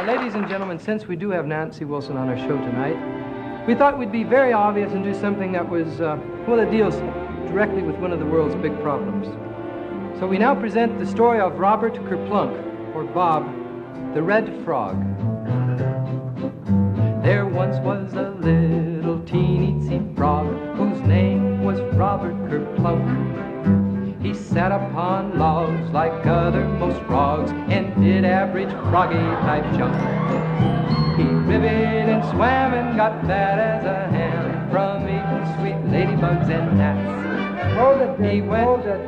Ladies and gentlemen, since we do have Nancy Wilson on our show tonight, we thought we'd be very obvious and do something that was, that deals directly with one of the world's big problems. So we now present the story of Robert Kerplunk, or Bob, the Red Frog. There once was a little teeny-teeny frog whose name was Robert Kerplunk. He sat upon logs like other most frogs and did average froggy-type jump. He ribbited and swam and got fat as a ham from eating sweet ladybugs and gnats. Hold it, Dave, hold it.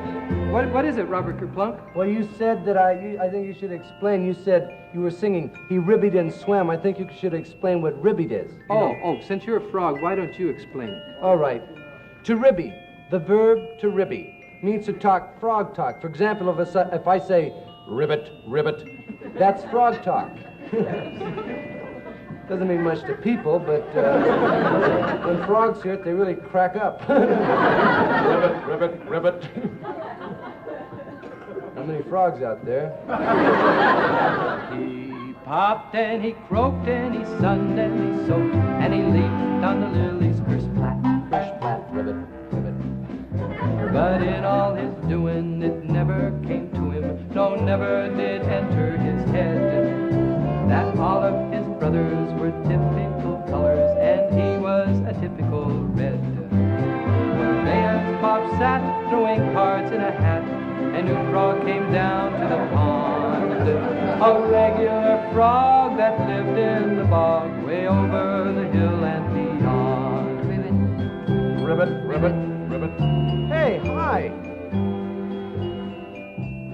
What is it, Robert Kerplunk? Well, you said that I think you should explain. You said you were singing, he ribbied and swam. I think you should explain what ribbied is. Since you're a frog, why don't you explain it? All right. To ribby, the verb to ribby, means to talk frog talk. For example, if I say, ribbit, ribbit, that's frog talk. Doesn't mean much to people, but when frogs hear it, they really crack up. Ribbit, ribbit, ribbit. How many frogs out there? He popped and he croaked and he sunned and he soaked and he leaped on the lilies, kersplat, ribbit, ribbit. But in all his doing, it never came to him, no, never did enter his head, that all of his brothers were typical colors and he was a typical red. One day as Bob sat throwing cards in a hat, a new frog came down to the pond, a regular frog that lived in the bog way over the hill and beyond. Ribbit, ribbit, ribbit. Hey, hi.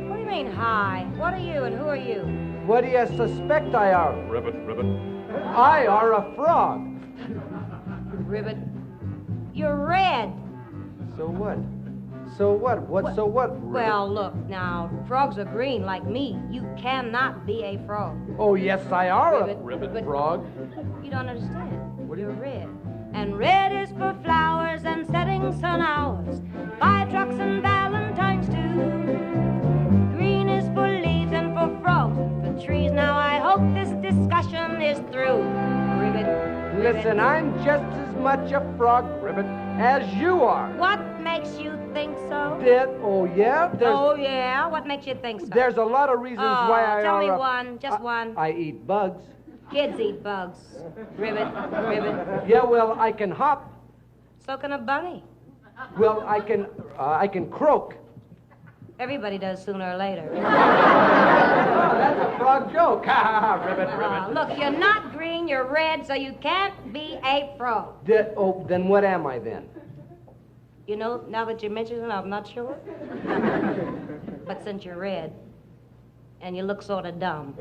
What do you mean, hi? What are you and who are you? What do you suspect I are? Ribbit, ribbit. I are a frog. Ribbit. You're red. So what? So what? So what? Ribbit? Well, look, now, frogs are green like me. You cannot be a frog. Oh, yes, I are Ribbit, a ribbit but frog. You don't understand. What do you You're red. And red is for flowers and setting sun hours, fire trucks and valentines too. Green is for leaves and for frogs and for trees. Now I hope this discussion is through. Ribbit. Listen, I'm just as much a frog, Ribbit, as you are. What makes you think so? Oh, yeah? Oh, yeah? What makes you think so? There's a lot of reasons why I tell are me a... one, just one. I eat bugs. Kids eat bugs. Ribbit, ribbit. Yeah, well, I can hop. So can a bunny. Well, I can croak. Everybody does sooner or later. Oh, that's a frog joke. Ha, ha, ha, ribbit, ribbit. Look, you're not green, you're red, so you can't be a frog. Then what am I then? You know, now that you mention it, I'm not sure. But since you're red, and you look sort of dumb,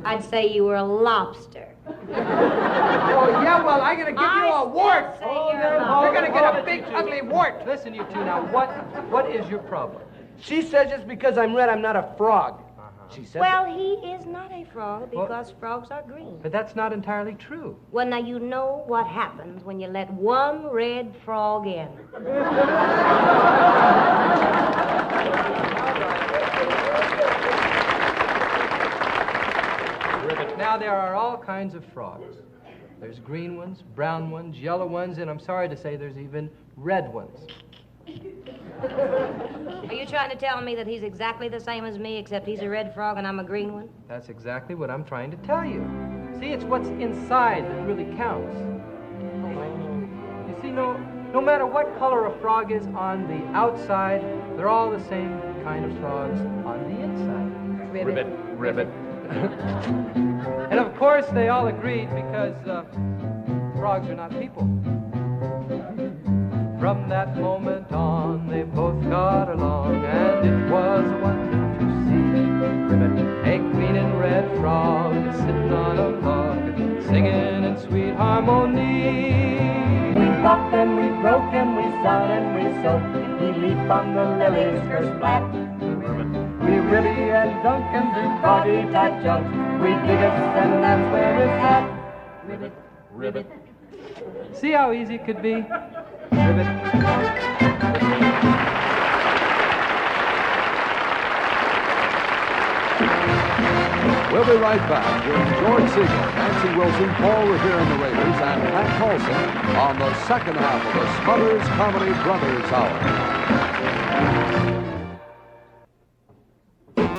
I'd say you were a lobster. Oh, yeah, well, I'm going to give you a wart. You're going to get a big, ugly wart. Listen, you two, now, what is your problem? She says just because I'm red, I'm not a frog. She said Well, he is not a frog because frogs are green. But that's not entirely true. Well, now you know what happens when you let one red frog in. Now, there are all kinds of frogs. There's green ones, brown ones, yellow ones, and I'm sorry to say there's even red ones. Are you trying to tell me that he's exactly the same as me, except he's a red frog and I'm a green one? That's exactly what I'm trying to tell you. See, it's what's inside that really counts. You see, no matter what color a frog is on the outside, they're all the same kind of frogs on the inside. Ribbit, ribbit. And of course, they all agreed because frogs are not people. From that moment on, they both got along, and it was a wonder to see. Ribbit, a green and red frog sitting on a log, singing in sweet harmony. We popped and we broke and we sung and we soaked. We leaped on the lilies, kersplat. We ribby and dunk and do froggy type jumps. We dig us and that's where it's at. Ribbit, ribbit. See how easy it could be? Ribbit. We'll be right back with George Segal, Nancy Wilson, Paul Revere and the Raiders, and Pat Colson on the second half of the Smothers Comedy Brothers Hour.